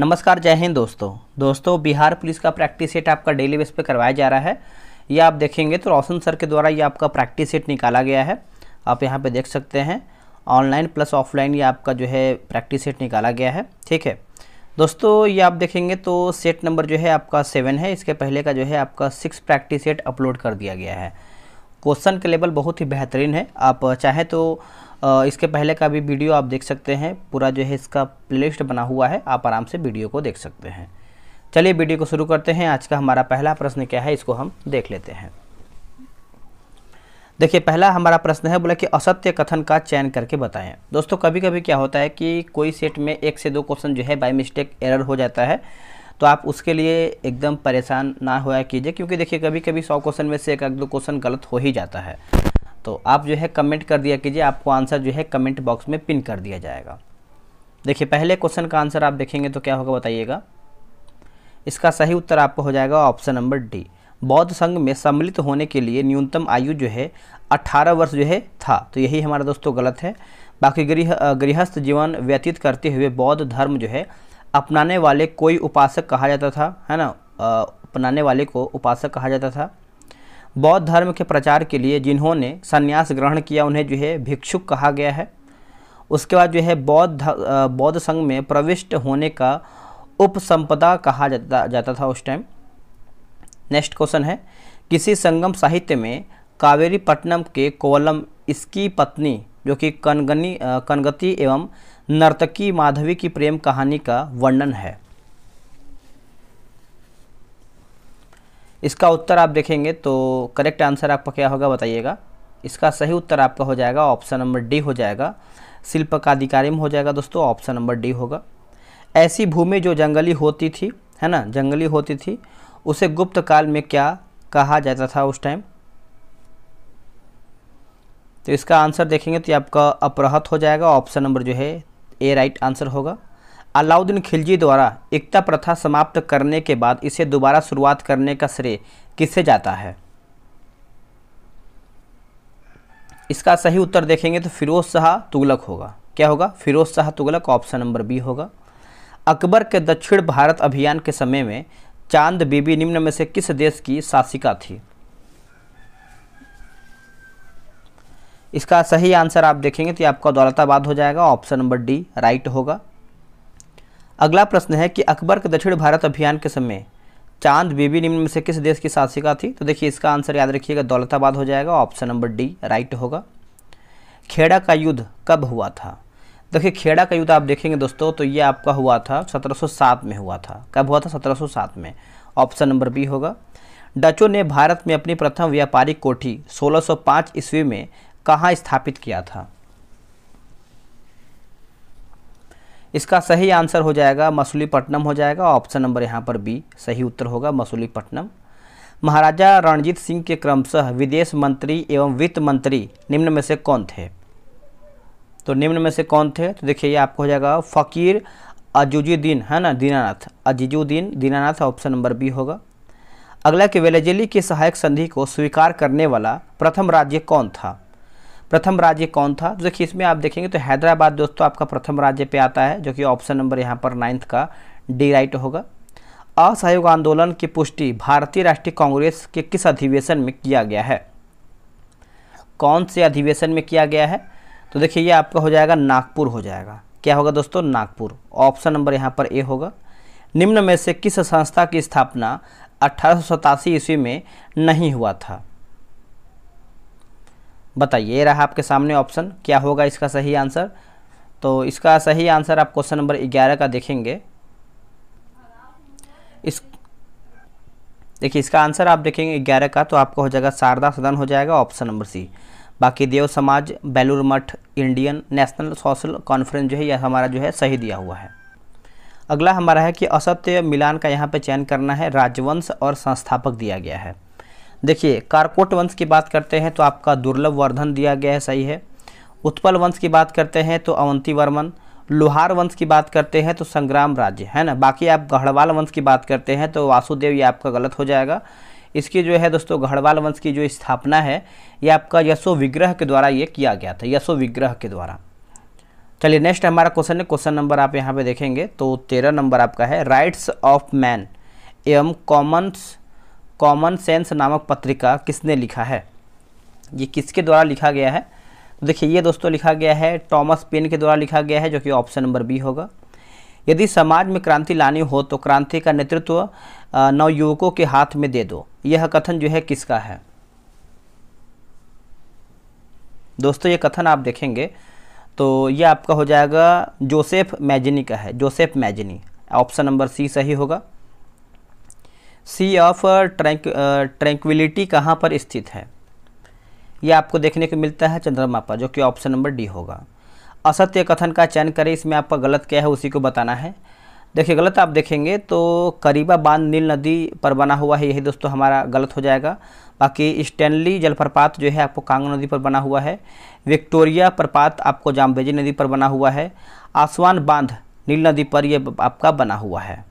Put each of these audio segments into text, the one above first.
नमस्कार, जय हिंद दोस्तों बिहार पुलिस का प्रैक्टिस सेट आपका डेली बेस पे करवाया जा रहा है। ये आप देखेंगे तो रोशन सर के द्वारा ये आपका प्रैक्टिस सेट निकाला गया है। आप यहाँ पे देख सकते हैं ऑनलाइन प्लस ऑफलाइन ये आपका जो है प्रैक्टिस सेट निकाला गया है। ठीक है दोस्तों, ये आप देखेंगे तो सेट नंबर जो है आपका 7 है। इसके पहले का जो है आपका 6 प्रैक्टिस सेट अपलोड कर दिया गया है। क्वेश्चन के लेवल बहुत ही बेहतरीन है। आप चाहे तो इसके पहले का भी वीडियो आप देख सकते हैं। पूरा जो है इसका प्लेलिस्ट बना हुआ है, आप आराम से वीडियो को देख सकते हैं। चलिए वीडियो को शुरू करते हैं। आज का हमारा पहला प्रश्न क्या है, इसको हम देख लेते हैं। देखिए, पहला हमारा प्रश्न है, बोला कि असत्य कथन का चयन करके बताएं। दोस्तों कभी कभी क्या होता है कि कोई सेट में 1 से 2 क्वेश्चन जो है बाय मिस्टेक एरर हो जाता है, तो आप उसके लिए एकदम परेशान ना होया कीजिए, क्योंकि देखिए कभी कभी 100 क्वेश्चन में से 1-2 क्वेश्चन गलत हो ही जाता है। तो आप जो है कमेंट कर दिया कीजिए, आपको आंसर जो है कमेंट बॉक्स में पिन कर दिया जाएगा। देखिए पहले क्वेश्चन का आंसर आप देखेंगे तो क्या होगा बताइएगा। इसका सही उत्तर आपको हो जाएगा ऑप्शन नंबर डी। बौद्ध संघ में सम्मिलित होने के लिए न्यूनतम आयु जो है 18 वर्ष जो है था। तो यही हमारा दोस्तों गलत है। बाकी गृहस्थ जीवन व्यतीत करते हुए बौद्ध धर्म जो है अपनाने वाले कोई उपासक कहा जाता था, है ना। अपनाने वाले को उपासक कहा जाता था। बौद्ध धर्म के प्रचार के लिए जिन्होंने संन्यास ग्रहण किया उन्हें जो है भिक्षुक कहा गया है। उसके बाद जो है बौद्ध संघ में प्रविष्ट होने का उपसंपदा कहा जाता था उस टाइम। नेक्स्ट क्वेश्चन है, किसी संगम साहित्य में कावेरी पट्टनम के कोवलम इसकी पत्नी जो कि कनगति एवं नर्तकी माधवी की प्रेम कहानी का वर्णन है। इसका उत्तर आप देखेंगे तो करेक्ट आंसर आपका क्या होगा बताइएगा। इसका सही उत्तर आपका हो जाएगा ऑप्शन नंबर डी हो जाएगा। शिल्प का अधिकारी में हो जाएगा दोस्तों, ऑप्शन नंबर डी होगा। ऐसी भूमि जो जंगली होती थी, है ना, जंगली होती थी, उसे गुप्त काल में क्या कहा जाता था उस टाइम। तो इसका आंसर देखेंगे तो आपका अपहृत हो जाएगा। ऑप्शन नंबर जो है ए राइट आंसर होगा। अलाउद्दीन खिलजी द्वारा एकता प्रथा समाप्त करने के बाद इसे दोबारा शुरुआत करने का श्रेय किससे जाता है। इसका सही उत्तर देखेंगे तो फिरोज शाह तुगलक होगा। क्या होगा? Firoz Shah Tughlaq, option number B होगा। अकबर के दक्षिण भारत अभियान के समय में चांद बीबी निम्न में से किस देश की शासिका थी। इसका सही आंसर आप देखेंगे तो आपका दौलताबाद हो जाएगा। ऑप्शन नंबर डी राइट होगा। अगला प्रश्न है कि अकबर के दक्षिण भारत अभियान के समय चांद बीबी निम्न में से किस देश की शासिका थी। तो देखिए इसका आंसर याद रखिएगा, दौलताबाद हो जाएगा। ऑप्शन नंबर डी राइट होगा। खेड़ा का युद्ध कब हुआ था। देखिए खेड़ा का युद्ध आप देखेंगे दोस्तों तो ये आपका हुआ था 1707 में हुआ था। कब हुआ था? 1707 में। ऑप्शन नंबर बी होगा। डचों ने भारत में अपनी प्रथम व्यापारिक कोठी 1605 ईस्वी में कहाँ स्थापित किया था। इसका सही आंसर हो जाएगा मसूलीपट्टनम हो जाएगा। ऑप्शन नंबर यहाँ पर बी सही उत्तर होगा, मसूलीपट्टनम। महाराजा रणजीत सिंह के क्रमशः विदेश मंत्री एवं वित्त मंत्री निम्न में से कौन थे। तो निम्न में से कौन थे, तो देखिए ये आपको हो जाएगा फ़कीर अजीजुद्दीन, है ना, Dinanath, Azizuddin Dinanath, option number B होगा। अगला कि वेलेज़ली की सहायक संधि को स्वीकार करने वाला प्रथम राज्य कौन था। प्रथम राज्य कौन था, तो देखिए इसमें आप देखेंगे तो हैदराबाद दोस्तों आपका प्रथम राज्य पे आता है, जो कि ऑप्शन नंबर यहाँ पर 9th का डी राइट होगा। असहयोग आंदोलन की पुष्टि भारतीय राष्ट्रीय कांग्रेस के किस अधिवेशन में किया गया है। कौन से अधिवेशन में किया गया है, तो देखिए ये आपका हो जाएगा नागपुर हो जाएगा। क्या होगा दोस्तों? नागपुर। ऑप्शन नंबर यहाँ पर ए होगा। निम्न में से किस संस्था की स्थापना 1887 ईस्वी में नहीं हुआ था। बताइए, ये रहा आपके सामने ऑप्शन, क्या होगा इसका सही आंसर। तो इसका सही आंसर आप क्वेश्चन नंबर 11 का देखेंगे। देखिए इसका आंसर आप देखेंगे 11 का तो आपको हो जाएगा शारदा सदन हो जाएगा, ऑप्शन नंबर सी। बाकी देव समाज, Belur Math, Indian national social conference जो है यह हमारा जो है सही दिया हुआ है। अगला हमारा है कि असत्य मिलान का यहाँ पे चयन करना है। राजवंश और संस्थापक दिया गया है। देखिए कारकोट वंश की बात करते हैं तो आपका दुर्लभ वर्धन दिया गया है, सही है। उत्पल वंश की बात करते हैं तो अवंती वर्मन। लोहार वंश की बात करते हैं तो संग्राम राज्य, है ना। बाकी आप गढ़वाल वंश की बात करते हैं तो वासुदेव, ये आपका गलत हो जाएगा। इसकी जो है दोस्तों गढ़वाल वंश की जो स्थापना है ये आपका यशो विग्रह के द्वारा ये किया गया था, यशो विग्रह के द्वारा। चलिए नेक्स्ट हमारा क्वेश्चन है, क्वेश्चन नंबर आप यहाँ पे देखेंगे तो 13 नंबर आपका है, राइट्स ऑफ मैन एवं कॉमन सेंस नामक पत्रिका किसने लिखा है? ये किसके द्वारा लिखा गया है? तो देखिए ये दोस्तों लिखा गया है टॉमस पेन के द्वारा लिखा गया है, जो कि ऑप्शन नंबर बी होगा। यदि समाज में क्रांति लानी हो तो क्रांति का नेतृत्व नवयुवकों के हाथ में दे दो, यह कथन जो है किसका है? दोस्तों ये कथन आप देखेंगे तो ये आपका हो जाएगा जोसेफ मैजनी का है, Joseph Mazzini. Option number C सही होगा। सी ऑफ ट्रैंक्विलिटी कहाँ पर स्थित है? ये आपको देखने को मिलता है चंद्रमा पर, जो कि ऑप्शन नंबर डी होगा। असत्य कथन का चयन करें, इसमें आपका गलत क्या है उसी को बताना है। देखिए गलत आप देखेंगे तो करीबा बांध नील नदी पर बना हुआ है, यही दोस्तों हमारा गलत हो जाएगा। बाकी स्टैनली जलप्रपात जो है आपको कांगो नदी पर बना हुआ है। विक्टोरिया प्रपात आपको जाम्बेजी नदी पर बना हुआ है। आसवान बांध नील नदी पर ये आपका बना हुआ है।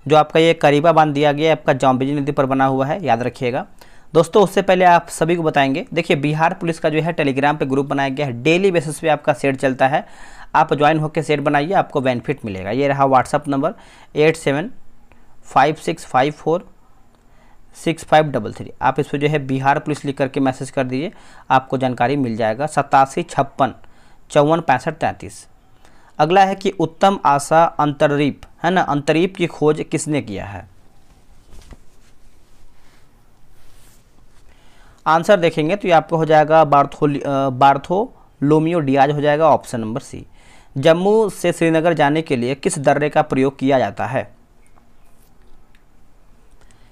जो आपका ये करीबा बांध दिया गया है आपका जाम्बेजी नदी पर बना हुआ है, याद रखिएगा। दोस्तों उससे पहले आप सभी को बताएंगे, देखिए बिहार पुलिस का जो है टेलीग्राम पे ग्रुप बनाया गया है, डेली बेसिस पे आपका सेट चलता है। आप ज्वाइन होकर सेट बनाइए, आपको बेनिफिट मिलेगा। ये रहा व्हाट्सअप नंबर 8756546533। आप इस पर जो है बिहार पुलिस लिख करके मैसेज कर दीजिए, आपको जानकारी मिल जाएगा। 8756546533। अगला है कि उत्तम आशा अंतरीप है ना, अंतरीप की खोज किसने किया है? आंसर देखेंगे तो ये आपको हो जाएगा बार्थोलोमियो डियाज हो जाएगा, ऑप्शन नंबर सी। जम्मू से श्रीनगर जाने के लिए किस दर्रे का प्रयोग किया जाता है?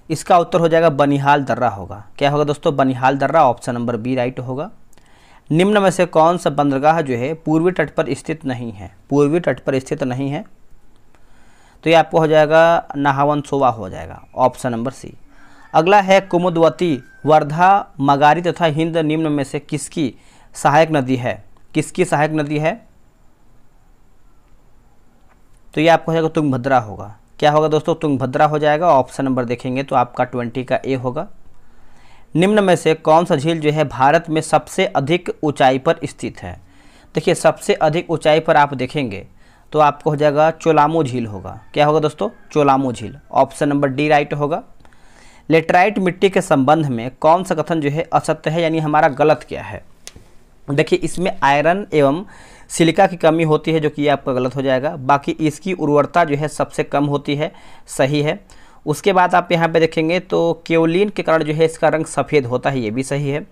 इसका उत्तर हो जाएगा बनिहाल दर्रा होगा। क्या होगा दोस्तों? बनिहाल दर्रा, ऑप्शन नंबर बी राइट होगा। निम्न में से कौन सा बंदरगाह जो है पूर्वी तट पर स्थित नहीं है? पूर्वी तट पर स्थित नहीं है तो ये आपको हो जाएगा नाहवन-सोवा हो जाएगा, ऑप्शन नंबर सी। अगला है कुमुदवती, वर्धा, मगारी तथा हिंद निम्न में से किसकी सहायक नदी है? किसकी सहायक नदी है? तो ये आपको हो जाएगा तुंगभद्रा होगा। क्या होगा दोस्तों? तुंगभद्रा हो जाएगा। ऑप्शन नंबर देखेंगे तो आपका 20 का ए होगा। निम्न में से कौन सा झील जो है भारत में सबसे अधिक ऊंचाई पर स्थित है? देखिए सबसे अधिक ऊंचाई पर आप देखेंगे तो आपको हो जाएगा चोलामो झील होगा। क्या होगा दोस्तों? चोलामो झील, ऑप्शन नंबर डी राइट होगा। लेटराइट मिट्टी के संबंध में कौन सा कथन जो है असत्य है, यानी हमारा गलत क्या है? देखिए इसमें आयरन एवं सिलिका की कमी होती है, जो कि आपका गलत हो जाएगा। बाकी इसकी उर्वरता जो है सबसे कम होती है, सही है। उसके बाद आप यहाँ पे देखेंगे तो केओलिन के कारण जो है इसका रंग सफ़ेद होता है, ये भी सही है।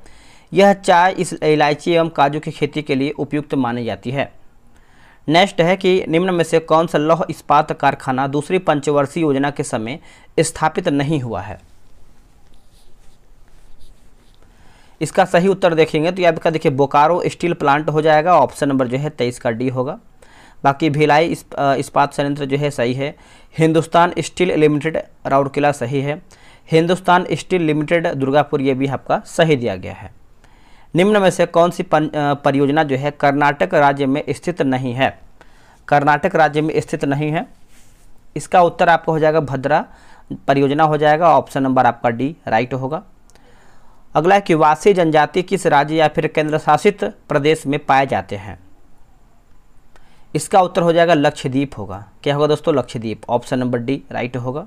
यह चाय इलायची एवं काजू की खेती के लिए उपयुक्त मानी जाती है। नेक्स्ट है कि निम्न में से कौन सा लौह इस्पात कारखाना दूसरी पंचवर्षीय योजना के समय स्थापित नहीं हुआ है? इसका सही उत्तर देखेंगे तो आपका देखिए बोकारो स्टील प्लांट हो जाएगा, ऑप्शन नंबर जो है 23 का डी होगा। बाकी भिलाई इस्पात संयंत्र जो है सही है। हिंदुस्तान स्टील लिमिटेड राउरकेला सही है। हिंदुस्तान स्टील लिमिटेड दुर्गापुर, ये भी आपका सही दिया गया है। निम्न में से कौन सी परियोजना जो है कर्नाटक राज्य में स्थित नहीं है? कर्नाटक राज्य में स्थित नहीं है, इसका उत्तर आपका हो जाएगा भद्रा परियोजना हो जाएगा, ऑप्शन नंबर आपका डी राइट होगा। अगला है कि वासी जनजाति किस राज्य या फिर केंद्र शासित प्रदेश में पाए जाते हैं? इसका उत्तर हो जाएगा लक्षद्वीप होगा। क्या होगा दोस्तों? Lakshadweep, option number D right होगा।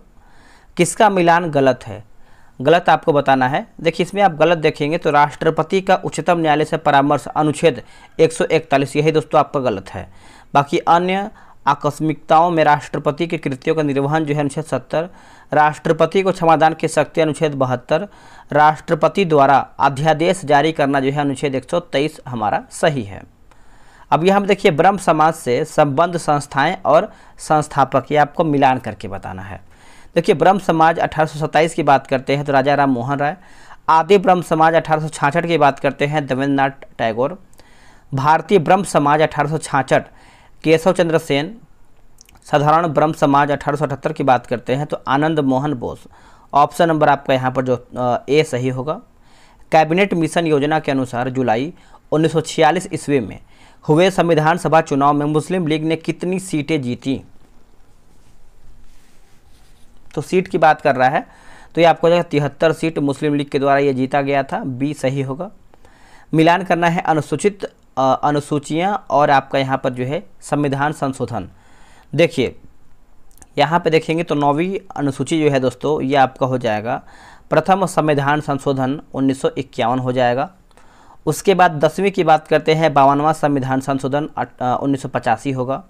किसका मिलान गलत है? गलत आपको बताना है। देखिए इसमें आप गलत देखेंगे तो राष्ट्रपति का उच्चतम न्यायालय से परामर्श अनुच्छेद 141, यही दोस्तों आपका गलत है। बाकी अन्य आकस्मिकताओं में राष्ट्रपति के कृत्यों का निर्वहन जो है अनुच्छेद 70, राष्ट्रपति को क्षमादान की शक्ति अनुच्छेद 72, राष्ट्रपति द्वारा अध्यादेश जारी करना जो है अनुच्छेद 123 हमारा सही है। अब यहाँ पर देखिए ब्रह्म समाज से संबद्ध संस्थाएं और संस्थापक, ये आपको मिलान करके बताना है। देखिए ब्रह्म समाज 1827 की बात करते हैं तो राजा राम मोहन राय। आदि ब्रह्म समाज 1866 की बात करते हैं देवेंद्रनाथ टैगोर। भारतीय ब्रह्म समाज 1866 केशव चंद्र सेन। साधारण ब्रह्म समाज 1878 की बात करते हैं तो आनंद मोहन बोस। ऑप्शन नंबर आपका यहाँ पर जो ए सही होगा। कैबिनेट मिशन योजना के अनुसार जुलाई 1946 ईस्वी में हुए संविधान सभा चुनाव में मुस्लिम लीग ने कितनी सीटें जीती? तो सीट की बात कर रहा है तो ये आपको 73 सीट मुस्लिम लीग के द्वारा ये जीता गया था, बी सही होगा। मिलान करना है अनुसूचित अनुसूचियाँ और आपका यहाँ पर जो है संविधान संशोधन। देखिए यहाँ पे देखेंगे तो 9वीं अनुसूची जो है दोस्तों ये आपका हो जाएगा प्रथम संविधान संशोधन 1951 हो जाएगा। उसके बाद 10वीं की बात करते हैं 52वां संविधान संशोधन 1985 होगा।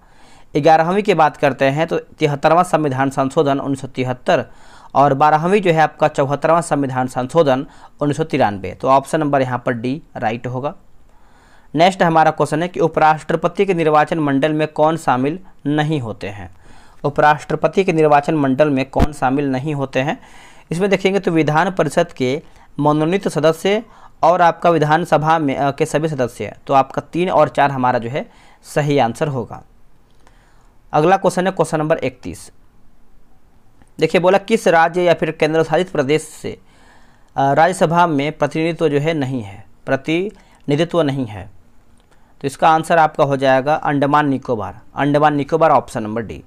11वीं की बात करते हैं तो 73वां संविधान संशोधन 1973 और 12वीं जो है आपका 74वां संविधान संशोधन 1993। तो ऑप्शन नंबर यहाँ पर डी राइट होगा। नेक्स्ट हमारा क्वेश्चन है कि उपराष्ट्रपति के निर्वाचन मंडल में कौन शामिल नहीं होते हैं। उपराष्ट्रपति के निर्वाचन मंडल में कौन शामिल नहीं होते हैं, इसमें देखेंगे तो विधान परिषद के मनोनीत सदस्य और आपका विधानसभा में के सभी सदस्य। तो आपका 3 और 4 हमारा जो है सही आंसर होगा। अगला क्वेश्चन है क्वेश्चन नंबर 31। देखिए बोला किस राज्य या फिर केंद्र शासित प्रदेश से राज्यसभा में प्रतिनिधित्व जो है नहीं है, प्रतिनिधित्व नहीं है। तो इसका आंसर आपका हो जाएगा Andaman Nicobar. Andaman Nicobar option number D.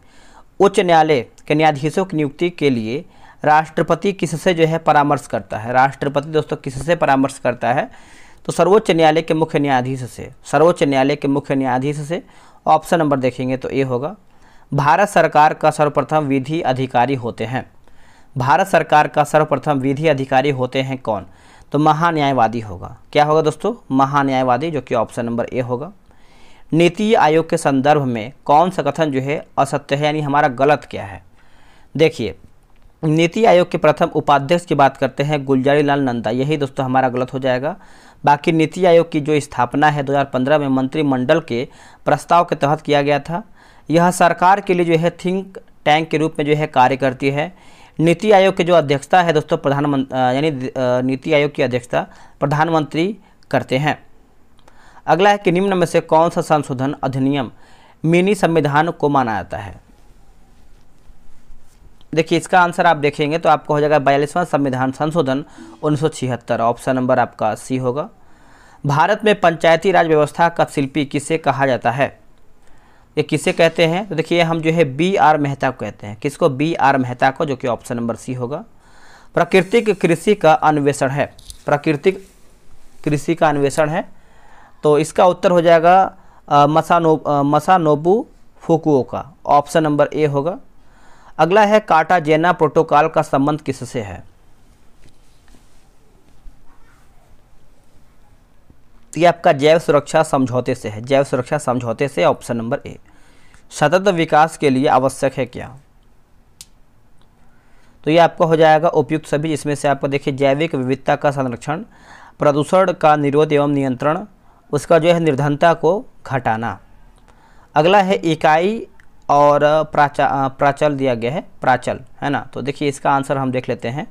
उच्च न्यायालय के न्यायाधीशों की नियुक्ति के लिए राष्ट्रपति किससे जो है परामर्श करता है। राष्ट्रपति दोस्तों किससे परामर्श करता है, तो सर्वोच्च न्यायालय के मुख्य न्यायाधीश से। सर्वोच्च न्यायालय के मुख्य न्यायाधीश से ऑप्शन नंबर देखेंगे तो ए होगा। भारत सरकार का सर्वप्रथम विधि अधिकारी होते हैं। भारत सरकार का सर्वप्रथम विधि अधिकारी होते हैं कौन, तो महान्यायवादी होगा। क्या होगा दोस्तों, महान्यायवादी, जो कि ऑप्शन नंबर ए होगा। नीति आयोग के संदर्भ में कौन सा कथन जो है असत्य है, यानी हमारा गलत क्या है। देखिए नीति आयोग के प्रथम उपाध्यक्ष की बात करते हैं गुलजारी लाल नंदा, यही दोस्तों हमारा गलत हो जाएगा। बाकी नीति आयोग की जो स्थापना है 2015 में मंत्रिमंडल के प्रस्ताव के तहत किया गया था। यह सरकार के लिए जो है थिंक टैंक के रूप में जो है कार्य करती है। नीति आयोग की जो अध्यक्षता है दोस्तों प्रधानमंत्री, यानी नीति आयोग की अध्यक्षता प्रधानमंत्री करते हैं। अगला है कि निम्न में से कौन सा संशोधन अधिनियम मिनी संविधान को माना जाता है। देखिए इसका आंसर आप देखेंगे तो आपको हो जाएगा 42वां संविधान संशोधन 1976। ऑप्शन नंबर आपका सी होगा। भारत में पंचायती राज व्यवस्था का शिल्पी किसे कहा जाता है, ये किसे कहते हैं, तो देखिए हम जो है B.R. मेहता को कहते हैं। किसको, B.R. मेहता को, जो कि ऑप्शन नंबर सी होगा। प्राकृतिक कृषि का अन्वेषण है, प्राकृतिक कृषि का अन्वेषण है, तो इसका उत्तर हो जाएगा मसानोबु फुकुओका। ऑप्शन नंबर ए होगा। अगला है कार्टाजेना प्रोटोकॉल का संबंध किससे है। ये आपका जैव सुरक्षा समझौते से है, जैव सुरक्षा समझौते से। Option number A. सतत विकास के लिए आवश्यक है क्या, तो ये आपका हो जाएगा उपयुक्त सभी। इसमें से आपको देखिए जैविक विविधता का संरक्षण, प्रदूषण का निरोध एवं नियंत्रण, उसका जो है निर्धनता को घटाना। अगला है इकाई और प्राचल दिया गया है, प्राचल है ना। तो देखिए इसका आंसर हम देख लेते हैं।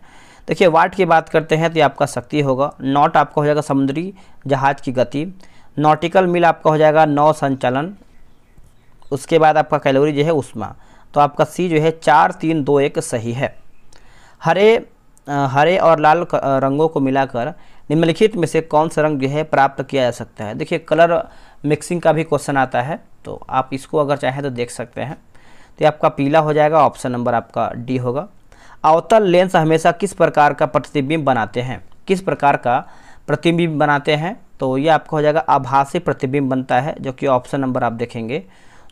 देखिए वाट की बात करते हैं तो ये आपका शक्ति होगा। नॉट आपका हो जाएगा समुद्री जहाज की गति। नॉटिकल मील आपका हो जाएगा नौ संचालन। उसके बाद आपका कैलोरी जो है उष्मा। तो आपका सी जो है 4, 3, 2, 1 सही है। हरे और लाल रंगों को मिलाकर निम्नलिखित में से कौन सा रंग जो है प्राप्त किया जा सकता है। देखिए कलर मिक्सिंग का भी क्वेश्चन आता है, तो आप इसको अगर चाहें तो देख सकते हैं। तो ये आपका पीला हो जाएगा। ऑप्शन नंबर आपका डी होगा। अवतल लेंस हमेशा किस प्रकार का प्रतिबिंब बनाते हैं, किस प्रकार का प्रतिबिंब बनाते हैं, तो ये आपका हो जाएगा आभासी प्रतिबिंब बनता है, जो कि ऑप्शन नंबर आप देखेंगे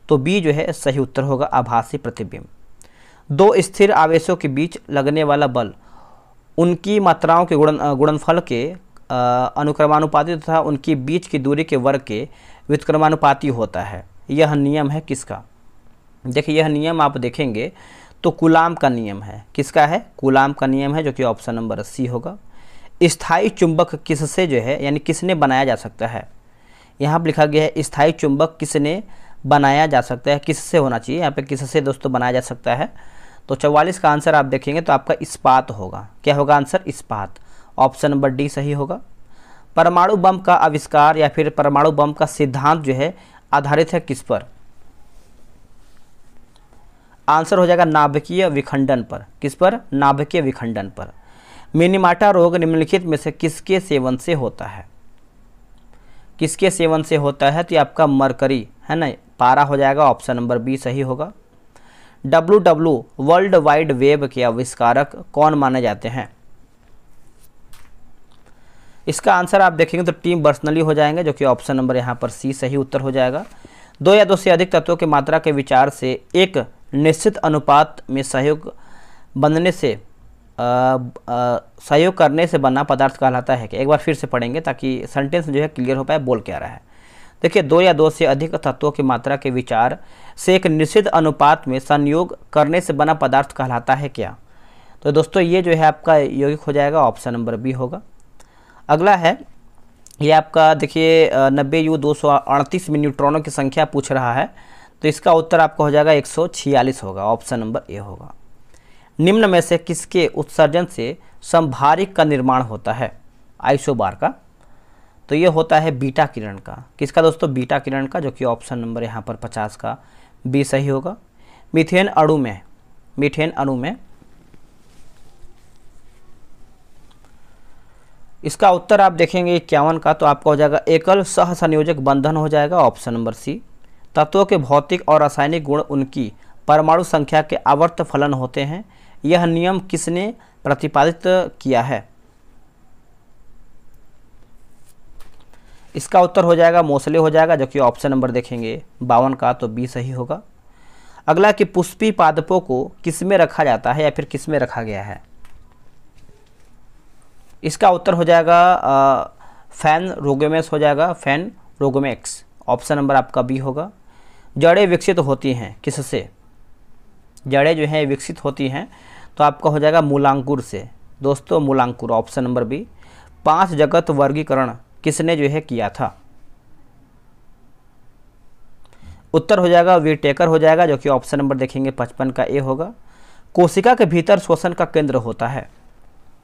तो बी जो है सही उत्तर होगा, आभासी प्रतिबिंब। दो स्थिर आवेशों के बीच लगने वाला बल उनकी मात्राओं के गुणनफल के अनुक्रमानुपाती तथा उनकी बीच की दूरी के वर्ग के व्युत्क्रमानुपाती होता है। यह नियम है किसका। देखिए यह नियम आप देखेंगे तो कूलाम का नियम है। किसका है, कूलाम का नियम है, जो कि ऑप्शन नंबर सी होगा। स्थायी चुंबक किससे जो है, यानी किसने बनाया जा सकता है। यहाँ पर लिखा गया है स्थायी चुंबक किसने बनाया जा सकता है, किससे होना चाहिए, यहाँ पे किससे दोस्तों बनाया जा सकता है। तो 44 का आंसर आप देखेंगे तो आपका इस्पात होगा। क्या होगा आंसर, इस्पात। ऑप्शन नंबर डी सही होगा। परमाणु बम का आविष्कार या फिर परमाणु बम का सिद्धांत जो है आधारित है किस पर। आंसर हो जाएगा नाभिकीय विखंडन पर। किस पर, नाभिकीय विखंडन पर। मिनीमाटा रोग निम्नलिखित में से किसके सेवन से होता है, किसके सेवन से होता है, तो ये आपका मरकरी है ना, पारा हो जाएगा। ऑप्शन नंबर बी सही होगा। WW वर्ल्ड वाइड वेब के आविष्कारक कौन माने जाते हैं। इसका आंसर आप देखेंगे तो टीम पर्सनली हो जाएंगे, जो कि ऑप्शन नंबर यहाँ पर सी सही उत्तर हो जाएगा। दो या दो से अधिक तत्वों की मात्रा के विचार से एक निश्चित अनुपात में सहयोग बनने से सहयोग करने से बना पदार्थ कहलाता है कि, एक बार फिर से पढ़ेंगे ताकि सेंटेंस जो है क्लियर हो पाए बोल क्या रहा है। देखिए, दो या दो से अधिक तत्वों की मात्रा के विचार से एक निश्चित अनुपात में संयोग करने से बना पदार्थ कहलाता है क्या। तो दोस्तों ये जो है आपका यौगिक हो जाएगा, ऑप्शन नंबर बी होगा। अगला है ये आपका, देखिए 90U238 में न्यूट्रॉनों की संख्या पूछ रहा है, तो इसका उत्तर आपका हो जाएगा 146 होगा, ऑप्शन नंबर ए होगा। निम्न में से किसके उत्सर्जन से समभारिक का निर्माण होता है, आइसोबार का। तो ये होता है बीटा किरण का। किसका दोस्तों, बीटा किरण का, जो कि ऑप्शन नंबर यहाँ पर 50 का बी सही होगा। मीथेन अणु में इसका उत्तर आप देखेंगे 51 का, तो आपका हो जाएगा एकल सह संयोजक बंधन हो जाएगा, ऑप्शन नंबर सी। तत्वों के भौतिक और रासायनिक गुण उनकी परमाणु संख्या के आवर्त फलन होते हैं, यह नियम किसने प्रतिपादित किया है। इसका उत्तर हो जाएगा मोसले हो जाएगा, जो कि ऑप्शन नंबर देखेंगे 52 का, तो बी सही होगा। अगला कि पुष्पी पादपों को किस में रखा जाता है या फिर किस में रखा गया है। इसका उत्तर हो जाएगा फैन रोगोमेस हो जाएगा, फैन रोगोमेक्स, ऑप्शन नंबर आपका बी होगा। जड़ें विकसित होती हैं किससे, जड़ें जो हैं विकसित होती हैं तो आपका हो जाएगा मूलांकुर से, दोस्तों मूलांकुर, ऑप्शन नंबर बी। 5 जगत वर्गीकरण किसने जो है किया था, उत्तर हो जाएगा वीटेकर हो जाएगा, जो कि ऑप्शन नंबर देखेंगे 55 का ए होगा। कोशिका के भीतर श्वसन का केंद्र होता है।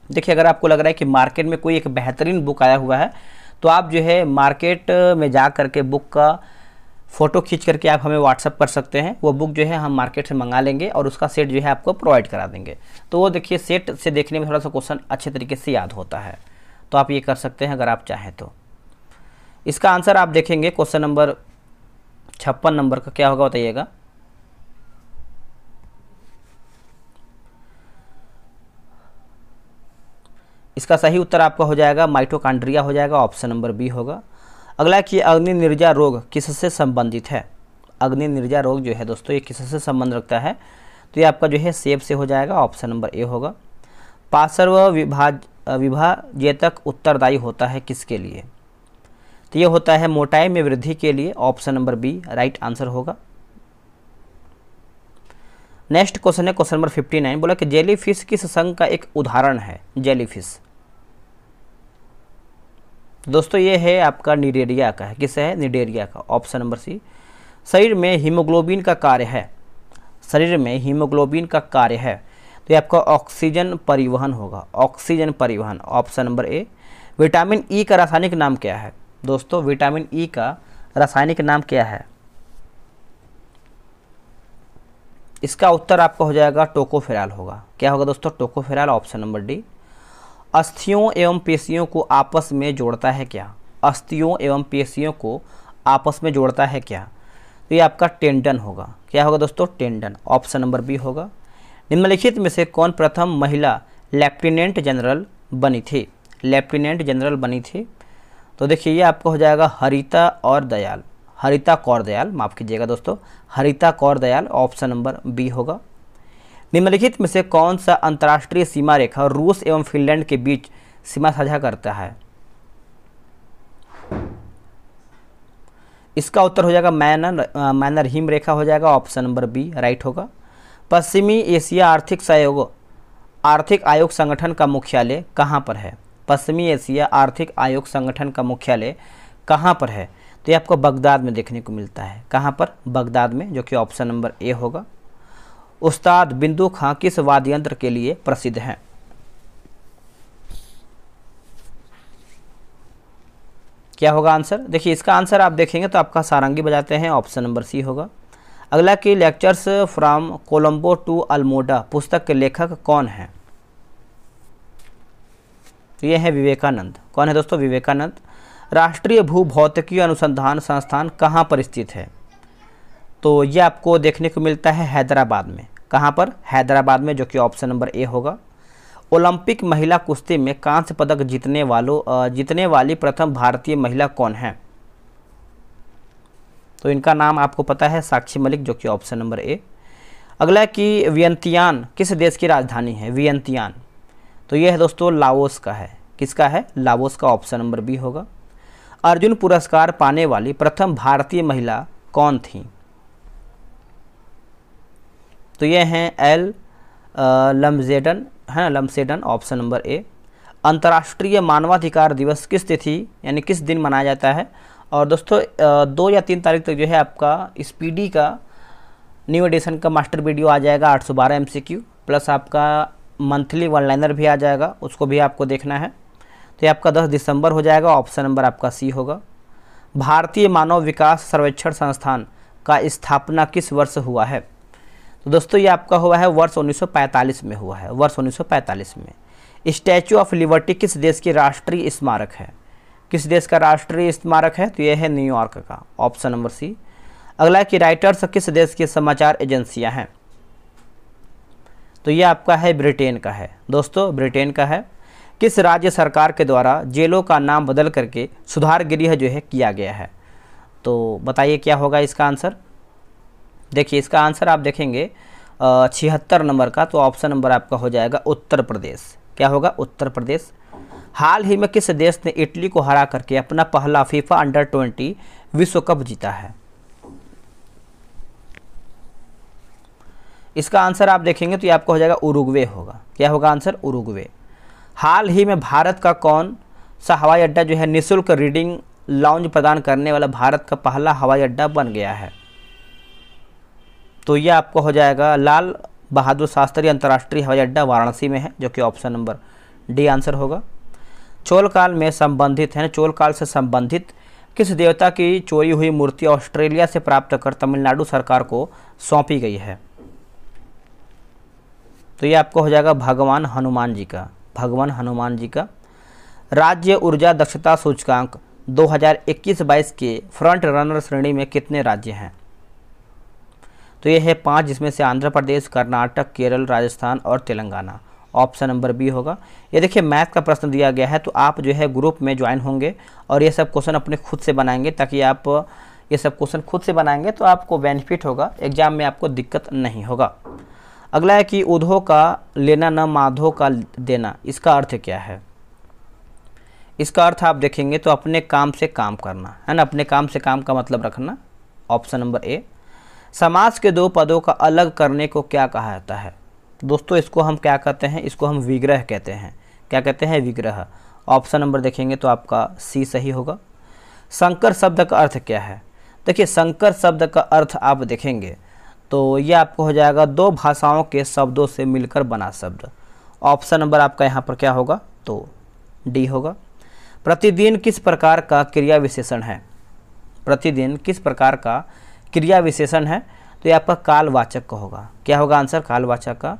देखिए, अगर आपको लग रहा है कि मार्केट में कोई एक बेहतरीन बुक आया हुआ है, तो आप जो है मार्केट में जा करके बुक का फ़ोटो खींच करके आप हमें व्हाट्सअप कर सकते हैं। वो बुक जो है हम मार्केट से मंगा लेंगे और उसका सेट जो है आपको प्रोवाइड करा देंगे। तो वो देखिए, सेट से देखने में थोड़ा सा क्वेश्चन अच्छे तरीके से याद होता है, तो आप ये कर सकते हैं अगर आप चाहें तो। इसका आंसर आप देखेंगे क्वेश्चन नंबर 56 नंबर का क्या होगा बताइएगा। इसका सही उत्तर आपका हो जाएगा माइटोकॉन्ड्रिया हो जाएगा, ऑप्शन नंबर बी होगा। अगला कि अग्नि निर्जा रोग किससे संबंधित है। अग्नि निर्जा रोग जो है दोस्तों ये किससे संबंध रखता है, तो ये आपका जो है सेब से हो जाएगा, ऑप्शन नंबर ए होगा। पार्श्व विभाजयतक उत्तरदायी होता है किसके लिए, तो ये होता है मोटाई में वृद्धि के लिए, option number B right answer होगा। नेक्स्ट क्वेश्चन है क्वेश्चन नंबर 59, बोला कि जेलीफिश किस संघ का एक उदाहरण है। जेलीफिश दोस्तों ये है आपका निडेरिया का है, किस है, निडेरिया का, ऑप्शन नंबर सी। शरीर में हीमोग्लोबिन का कार्य है, शरीर में हीमोग्लोबिन का कार्य है, तो ये आपका ऑक्सीजन परिवहन होगा, ऑक्सीजन परिवहन, option number A. Vitamin E का रासायनिक नाम क्या है दोस्तों, विटामिन ई का रासायनिक नाम क्या है। इसका उत्तर आपका हो जाएगा टोकोफेरॉल होगा, क्या होगा दोस्तों, टोकोफेरॉल, ऑप्शन नंबर डी। अस्थियों एवं पेशियों को आपस में जोड़ता है क्या, अस्थियों एवं पेशियों को आपस में जोड़ता है क्या, तो ये आपका टेंडन होगा, क्या होगा दोस्तों, टेंडन, ऑप्शन नंबर बी होगा। निम्नलिखित में से कौन प्रथम महिला लेफ्टिनेंट जनरल बनी थी, लेफ्टिनेंट जनरल बनी थी, तो देखिए ये आपका हो जाएगा हरिता और दयाल, हरिता कौर दयाल, माफ़ कीजिएगा दोस्तों, Harita Kaur Dayal, option number B होगा। निम्नलिखित में से कौन सा अंतर्राष्ट्रीय सीमा रेखा रूस एवं फिनलैंड के बीच सीमा साझा करता है, इसका उत्तर हो जाएगा मैनर हिम रेखा हो जाएगा, ऑप्शन नंबर बी राइट होगा। पश्चिमी एशिया आर्थिक आयोग संगठन का मुख्यालय कहाँ पर है, पश्चिमी एशिया आर्थिक आयोग संगठन का मुख्यालय कहाँ पर है, तो ये आपको बगदाद में देखने को मिलता है, कहाँ पर, बगदाद में, जो कि ऑप्शन नंबर ए होगा। उस्ताद बिंदु खां किस वाद्य यंत्र के लिए प्रसिद्ध हैं, क्या होगा आंसर, देखिए इसका आंसर आप देखेंगे तो आपका सारंगी बजाते हैं, ऑप्शन नंबर सी होगा। अगला कि lectures from Colombo to Almora पुस्तक के लेखक कौन हैं, ये है विवेकानंद, कौन है दोस्तों, विवेकानंद। राष्ट्रीय भूभौतिकीय अनुसंधान संस्थान कहाँ पर स्थित है, तो ये आपको देखने को मिलता है हैदराबाद में, कहाँ पर, हैदराबाद में, जो कि ऑप्शन नंबर ए होगा। ओलंपिक महिला कुश्ती में कांस्य पदक जीतने वाली प्रथम भारतीय महिला कौन है? तो इनका नाम आपको पता है, साक्षी मलिक, जो कि ऑप्शन नंबर ए। अगला है कि वियंतियान किस देश की राजधानी है? वियंतियान, तो यह है दोस्तों लाओस का है। किसका है? लाओस का, ऑप्शन नंबर बी होगा। अर्जुन पुरस्कार पाने वाली प्रथम भारतीय महिला कौन थी? तो ये हैं एल लम्सेडन, है ना, लम्सेडन, ऑप्शन नंबर ए। अंतर्राष्ट्रीय मानवाधिकार दिवस किस तिथि यानी किस दिन मनाया जाता है? और दोस्तों 2 या 3 तारीख तक जो है आपका स्पीडी का न्यू एडिशन का मास्टर वीडियो आ जाएगा, 812 MCQ प्लस आपका मंथली वन लाइनर भी आ जाएगा, उसको भी आपको देखना है। तो ये आपका 10 दिसंबर हो जाएगा, ऑप्शन नंबर आपका सी होगा। भारतीय मानव विकास सर्वेक्षण संस्थान का स्थापना किस वर्ष हुआ है? तो दोस्तों ये आपका हुआ है वर्ष 1945 में हुआ है, वर्ष 1945 में। स्टैचू ऑफ लिबर्टी किस देश की राष्ट्रीय स्मारक है? किस देश का राष्ट्रीय स्मारक है? तो यह है न्यूयॉर्क का, ऑप्शन नंबर सी। अगला है कि राइटर्स किस देश की समाचार एजेंसियां हैं? तो यह आपका है ब्रिटेन का है, दोस्तों ब्रिटेन का है। किस राज्य सरकार के द्वारा जेलों का नाम बदल करके सुधार गृह जो है किया गया है? तो बताइए क्या होगा इसका आंसर। देखिए इसका आंसर आप देखेंगे 76 नंबर का, तो ऑप्शन नंबर आपका हो जाएगा उत्तर प्रदेश। क्या होगा? उत्तर प्रदेश। हाल ही में किस देश ने इटली को हरा करके अपना पहला फीफा अंडर 20 विश्व कप जीता है? इसका आंसर आप देखेंगे तो ये आपका हो जाएगा उरुग्वे होगा। क्या होगा आंसर? उरुग्वे। हाल ही में भारत का कौन सा हवाई अड्डा जो है निःशुल्क रीडिंग लाउंज प्रदान करने वाला भारत का पहला हवाई अड्डा बन गया है? तो यह आपको हो जाएगा लाल बहादुर शास्त्री अंतर्राष्ट्रीय हवाई अड्डा वाराणसी में है, जो कि ऑप्शन नंबर डी आंसर होगा। चोल काल में संबंधित है, चोल काल से संबंधित किस देवता की चोरी हुई मूर्ति ऑस्ट्रेलिया से प्राप्त कर तमिलनाडु सरकार को सौंपी गई है? तो ये आपको हो जाएगा भगवान हनुमान जी का, भगवान हनुमान जी का। राज्य ऊर्जा दक्षता सूचकांक 2021-22 के फ्रंट रनर श्रेणी में कितने राज्य हैं? तो ये है 5, जिसमें से आंध्र प्रदेश, कर्नाटक, केरल, राजस्थान और तेलंगाना, ऑप्शन नंबर बी होगा। ये देखिए मैथ का प्रश्न दिया गया है, तो आप जो है ग्रुप में ज्वाइन होंगे और ये सब क्वेश्चन अपने खुद से बनाएंगे, ताकि आप ये सब क्वेश्चन खुद से बनाएंगे तो आपको बेनिफिट होगा, एग्जाम में आपको दिक्कत नहीं होगा। अगला है कि उधो का लेना न माधो का देना, इसका अर्थ क्या है? इसका अर्थ आप देखेंगे तो अपने काम से काम करना, है ना, अपने काम से काम का मतलब रखना, ऑप्शन नंबर ए। समास के 2 पदों का अलग करने को क्या कहा जाता है? दोस्तों इसको हम क्या कहते हैं? इसको हम विग्रह कहते हैं। क्या कहते हैं? विग्रह। ऑप्शन नंबर देखेंगे तो आपका सी सही होगा। संकर शब्द का अर्थ क्या है? देखिए संकर शब्द का अर्थ आप देखेंगे तो ये आपको हो जाएगा 2 भाषाओं के शब्दों से मिलकर बना शब्द, ऑप्शन नंबर आपका यहाँ पर क्या होगा? तो डी होगा। प्रतिदिन किस प्रकार का क्रिया विशेषण है? प्रतिदिन किस प्रकार का क्रिया विशेषण है? तो ये आपका कालवाचक का होगा। क्या होगा आंसर? कालवाचक का।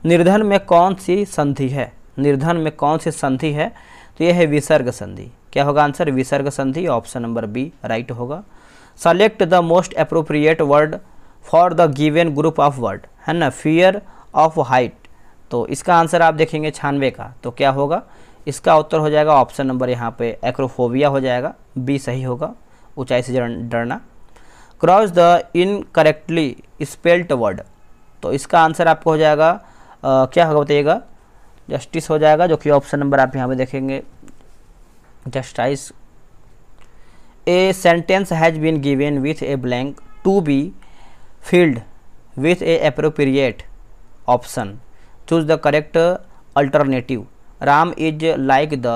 निर्धन में कौन सी संधि है? निर्धन में कौन सी संधि है? तो यह है विसर्ग संधि। क्या होगा आंसर? विसर्ग संधि, ऑप्शन नंबर बी राइट होगा। Select the most appropriate word for the given group of word, है ना, फियर ऑफ हाइट। तो इसका आंसर आप देखेंगे 96 का, तो क्या होगा? इसका उत्तर हो जाएगा ऑप्शन नंबर यहाँ पे एक्रोफोबिया हो जाएगा, बी सही होगा, ऊंचाई से डरना। Cross the incorrectly spelled word, तो इसका आंसर आपको हो जाएगा क्या होगा बताइएगा? जस्टिस हो जाएगा, जो कि ऑप्शन नंबर आप यहाँ पे देखेंगे justice. A sentence has been given with a blank to be filled with a appropriate option, choose the correct alternative, Ram is like the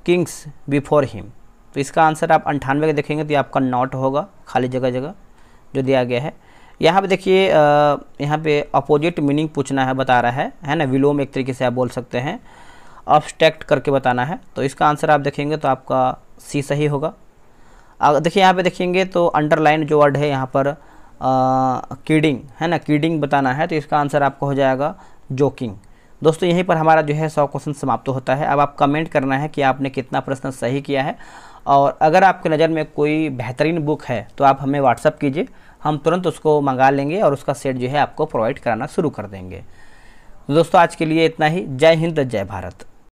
kings before him। तो इसका आंसर आप 98 का देखेंगे तो ये आपका नॉट होगा, खाली जगह जगह जो दिया गया है। यहाँ पे देखिए यहाँ पे अपोजिट मीनिंग पूछना है, बता रहा है ना, विलोम एक तरीके से आप बोल सकते हैं, अब्स्ट्रैक्ट करके बताना है। तो इसका आंसर आप देखेंगे तो आपका सी सही होगा। देखिए यहाँ पे देखेंगे तो अंडरलाइन जो वर्ड है यहाँ पर किडिंग, है ना, किडिंग बताना है, तो इसका आंसर आपको हो जाएगा जोकिंग। दोस्तों यहीं पर हमारा जो है 100 क्वेश्चन समाप्त होता है। अब आप कमेंट करना है कि आपने कितना प्रश्न सही किया है, और अगर आपके नज़र में कोई बेहतरीन बुक है तो आप हमें व्हाट्सअप कीजिए, हम तुरंत उसको मंगा लेंगे और उसका सेट जो है आपको प्रोवाइड कराना शुरू कर देंगे। दोस्तों आज के लिए इतना ही। जय हिंद, जय भारत।